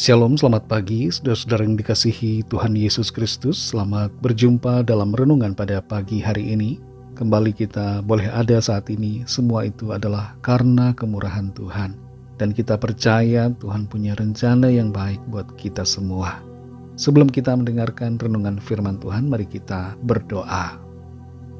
Shalom, selamat pagi, saudara-saudara yang dikasihi Tuhan Yesus Kristus. Selamat berjumpa dalam renungan pada pagi hari ini. Kembali kita boleh ada saat ini, semua itu adalah karena kemurahan Tuhan. Dan kita percaya Tuhan punya rencana yang baik buat kita semua. Sebelum kita mendengarkan renungan firman Tuhan, mari kita berdoa.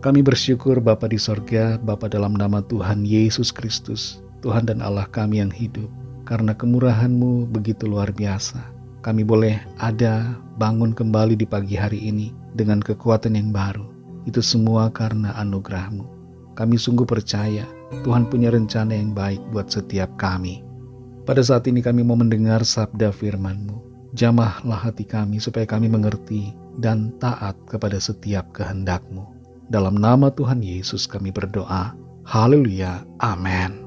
Kami bersyukur Bapa di sorga, Bapa dalam nama Tuhan Yesus Kristus, Tuhan dan Allah kami yang hidup. Karena kemurahan-Mu begitu luar biasa, kami boleh ada bangun kembali di pagi hari ini dengan kekuatan yang baru. Itu semua karena anugerah-Mu. Kami sungguh percaya Tuhan punya rencana yang baik buat setiap kami. Pada saat ini kami mau mendengar sabda firman-Mu. Jamahlah hati kami supaya kami mengerti dan taat kepada setiap kehendak-Mu. Dalam nama Tuhan Yesus kami berdoa. Haleluya. Amin.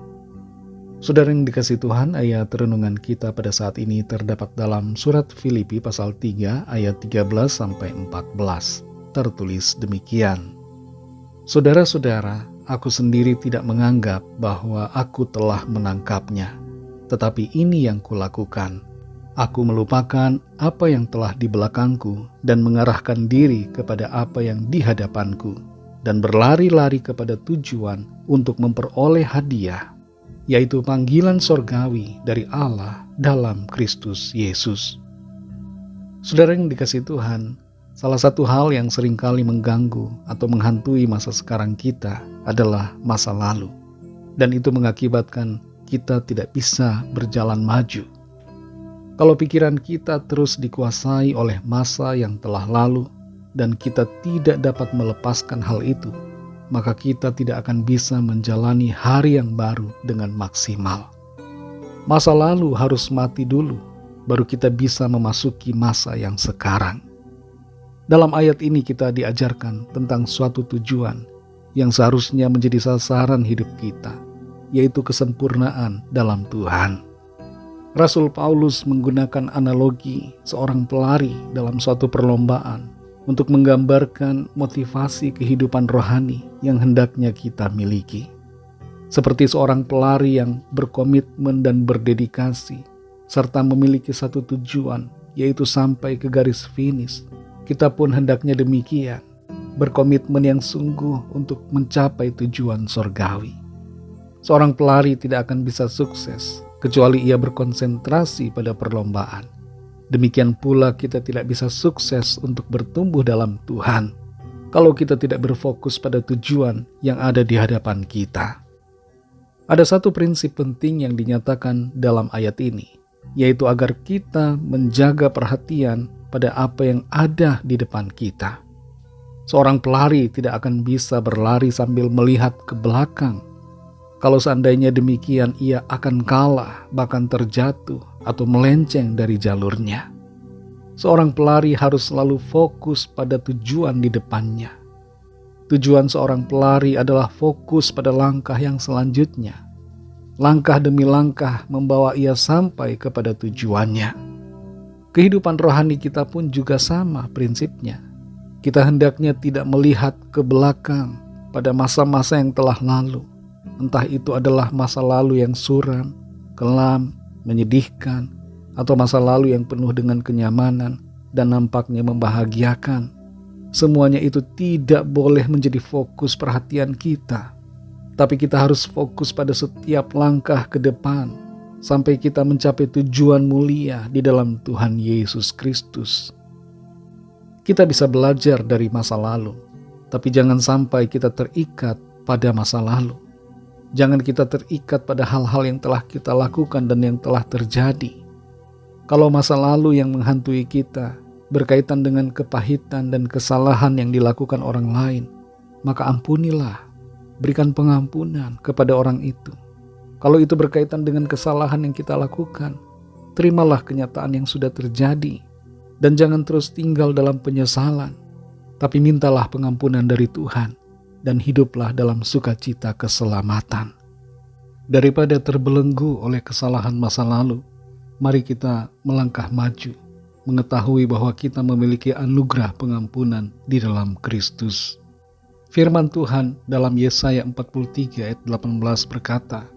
Saudara yang dikasihi Tuhan, ayat renungan kita pada saat ini terdapat dalam surat Filipi pasal 3 ayat 13-14. Tertulis demikian. Saudara-saudara, aku sendiri tidak menganggap bahwa aku telah menangkapnya. Tetapi ini yang kulakukan. Aku melupakan apa yang telah di belakangku dan mengarahkan diri kepada apa yang di hadapanku. Dan berlari-lari kepada tujuan untuk memperoleh hadiah, yaitu panggilan sorgawi dari Allah dalam Kristus Yesus. Saudara yang dikasihi Tuhan, salah satu hal yang seringkali mengganggu atau menghantui masa sekarang kita adalah masa lalu. Dan itu mengakibatkan kita tidak bisa berjalan maju. Kalau pikiran kita terus dikuasai oleh masa yang telah lalu dan kita tidak dapat melepaskan hal itu, maka kita tidak akan bisa menjalani hari yang baru dengan maksimal. Masa lalu harus mati dulu, baru kita bisa memasuki masa yang sekarang. Dalam ayat ini kita diajarkan tentang suatu tujuan yang seharusnya menjadi sasaran hidup kita, yaitu kesempurnaan dalam Tuhan. Rasul Paulus menggunakan analogi seorang pelari dalam suatu perlombaan untuk menggambarkan motivasi kehidupan rohani yang hendaknya kita miliki. Seperti seorang pelari yang berkomitmen dan berdedikasi, serta memiliki satu tujuan, yaitu sampai ke garis finish. Kita pun hendaknya demikian, berkomitmen yang sungguh untuk mencapai tujuan sorgawi. Seorang pelari tidak akan bisa sukses, kecuali ia berkonsentrasi pada perlombaan. Demikian pula kita tidak bisa sukses untuk bertumbuh dalam Tuhan kalau kita tidak berfokus pada tujuan yang ada di hadapan kita. Ada satu prinsip penting yang dinyatakan dalam ayat ini, yaitu agar kita menjaga perhatian pada apa yang ada di depan kita. Seorang pelari tidak akan bisa berlari sambil melihat ke belakang. Kalau seandainya demikian, ia akan kalah, bahkan terjatuh atau melenceng dari jalurnya. Seorang pelari harus selalu fokus pada tujuan di depannya. Tujuan seorang pelari adalah fokus pada langkah yang selanjutnya. Langkah demi langkah membawa ia sampai kepada tujuannya. Kehidupan rohani kita pun juga sama prinsipnya. Kita hendaknya tidak melihat ke belakang pada masa-masa yang telah lalu. Entah itu adalah masa lalu yang suram, kelam, menyedihkan, atau masa lalu yang penuh dengan kenyamanan dan nampaknya membahagiakan. Semuanya itu tidak boleh menjadi fokus perhatian kita. Tapi kita harus fokus pada setiap langkah ke depan sampai kita mencapai tujuan mulia di dalam Tuhan Yesus Kristus. Kita bisa belajar dari masa lalu, tapi jangan sampai kita terikat pada masa lalu. Jangan kita terikat pada hal-hal yang telah kita lakukan dan yang telah terjadi. Kalau masa lalu yang menghantui kita berkaitan dengan kepahitan dan kesalahan yang dilakukan orang lain, maka ampunilah, berikan pengampunan kepada orang itu. Kalau itu berkaitan dengan kesalahan yang kita lakukan, terimalah kenyataan yang sudah terjadi dan jangan terus tinggal dalam penyesalan, tapi mintalah pengampunan dari Tuhan dan hiduplah dalam sukacita keselamatan. Daripada terbelenggu oleh kesalahan masa lalu, mari kita melangkah maju, mengetahui bahwa kita memiliki anugerah pengampunan di dalam Kristus. Firman Tuhan dalam Yesaya 43 ayat 18 berkata,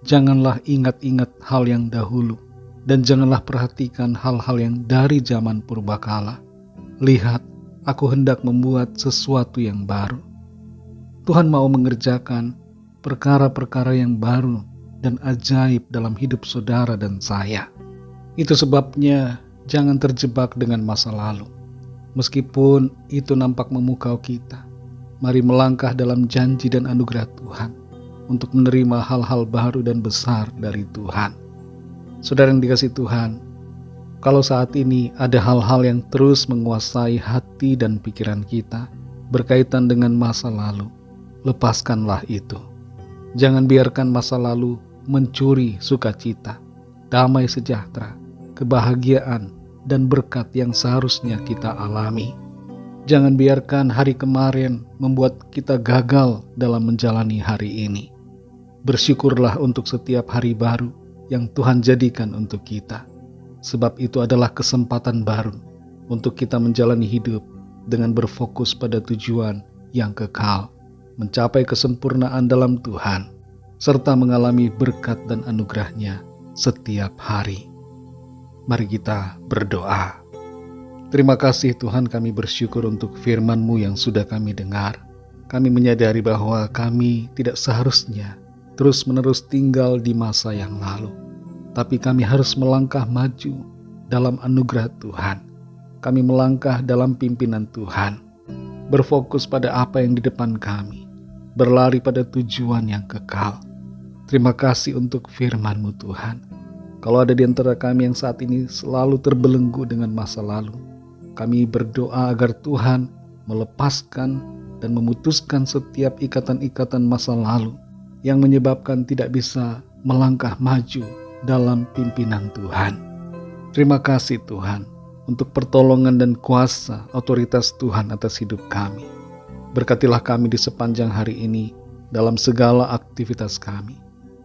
"Janganlah ingat-ingat hal yang dahulu, Dan janganlah perhatikan hal-hal yang dari zaman purbakala. Lihat, aku hendak membuat sesuatu yang baru. Tuhan mau mengerjakan perkara-perkara yang baru dan ajaib dalam hidup saudara dan saya. Itu sebabnya jangan terjebak dengan masa lalu. Meskipun itu nampak memukau kita, mari melangkah dalam janji dan anugerah Tuhan untuk menerima hal-hal baru dan besar dari Tuhan. Saudara yang dikasihi Tuhan, kalau saat ini ada hal-hal yang terus menguasai hati dan pikiran kita berkaitan dengan masa lalu, lepaskanlah itu. Jangan biarkan masa lalu mencuri sukacita, damai sejahtera, kebahagiaan, dan berkat yang seharusnya kita alami. Jangan biarkan hari kemarin membuat kita gagal dalam menjalani hari ini. Bersyukurlah untuk setiap hari baru yang Tuhan jadikan untuk kita, sebab itu adalah kesempatan baru untuk kita menjalani hidup dengan berfokus pada tujuan yang kekal, mencapai kesempurnaan dalam Tuhan, serta mengalami berkat dan anugerah-Nya setiap hari. Mari kita berdoa. Terima kasih Tuhan, kami bersyukur untuk firman-Mu yang sudah kami dengar. Kami menyadari bahwa kami tidak seharusnya terus-menerus tinggal di masa yang lalu, tapi kami harus melangkah maju dalam anugerah Tuhan. Kami melangkah dalam pimpinan Tuhan, berfokus pada apa yang di depan kami, berlari pada tujuan yang kekal. Terima kasih untuk firman-Mu Tuhan. Kalau ada di antara kami yang saat ini selalu terbelenggu dengan masa lalu, kami berdoa agar Tuhan melepaskan dan memutuskan setiap ikatan-ikatan masa lalu yang menyebabkan tidak bisa melangkah maju dalam pimpinan Tuhan. Terima kasih Tuhan untuk pertolongan dan kuasa otoritas Tuhan atas hidup kami. Berkatilah kami di sepanjang hari ini dalam segala aktivitas kami.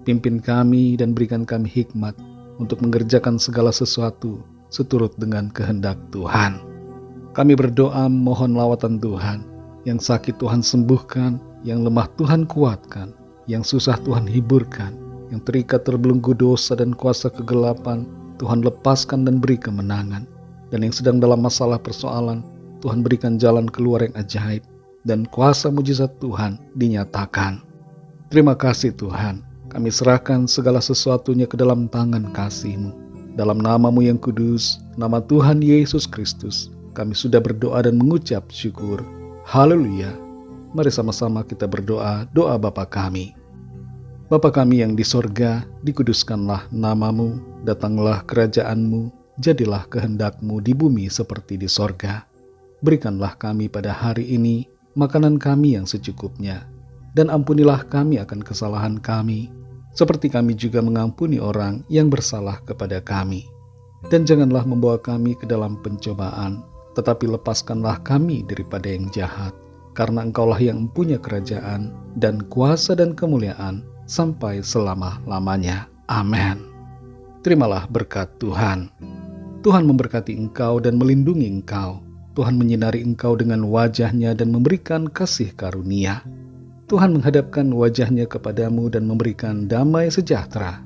Pimpin kami dan berikan kami hikmat untuk mengerjakan segala sesuatu seturut dengan kehendak Tuhan. Kami berdoa mohon lawatan Tuhan, yang sakit Tuhan sembuhkan, yang lemah Tuhan kuatkan, yang susah Tuhan hiburkan, yang terikat terbelenggu dosa dan kuasa kegelapan Tuhan lepaskan dan beri kemenangan, dan yang sedang dalam masalah persoalan Tuhan berikan jalan keluar yang ajaib, dan kuasa mujizat Tuhan dinyatakan. Terima kasih Tuhan, kami serahkan segala sesuatunya ke dalam tangan kasih-Mu. Dalam nama-Mu yang kudus, nama Tuhan Yesus Kristus, kami sudah berdoa dan mengucap syukur. Haleluya. Mari sama-sama kita berdoa doa Bapa kami. Bapa kami yang di sorga, dikuduskanlah nama-Mu, datanglah kerajaan-Mu, jadilah kehendak-Mu di bumi seperti di sorga. Berikanlah kami pada hari ini makanan kami yang secukupnya, dan ampunilah kami akan kesalahan kami, seperti kami juga mengampuni orang yang bersalah kepada kami. Dan janganlah membawa kami ke dalam pencobaan, tetapi lepaskanlah kami daripada yang jahat, karena Engkaulah yang mempunyai kerajaan dan kuasa dan kemuliaan sampai selama-lamanya. Amin. Terimalah berkat Tuhan. Tuhan memberkati engkau dan melindungi engkau. Tuhan menyinari engkau dengan wajah-Nya dan memberikan kasih karunia. Tuhan menghadapkan wajah-Nya kepadamu dan memberikan damai sejahtera.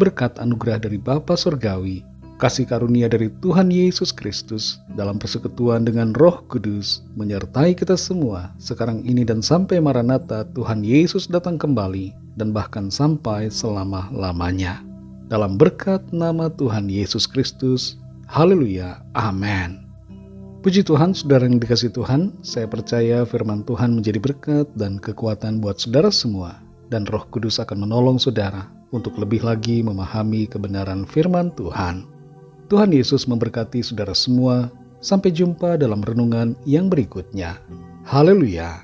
Berkat anugerah dari Bapa Surgawi, kasih karunia dari Tuhan Yesus Kristus dalam persekutuan dengan Roh Kudus menyertai kita semua sekarang ini dan sampai Maranatha Tuhan Yesus datang kembali, dan bahkan sampai selama-lamanya. Dalam berkat nama Tuhan Yesus Kristus. Haleluya. Amin. Puji Tuhan, saudara yang dikasihi Tuhan, saya percaya firman Tuhan menjadi berkat dan kekuatan buat saudara semua, dan Roh Kudus akan menolong saudara untuk lebih lagi memahami kebenaran firman Tuhan. Tuhan Yesus memberkati saudara semua. Sampai jumpa dalam renungan yang berikutnya. Haleluya.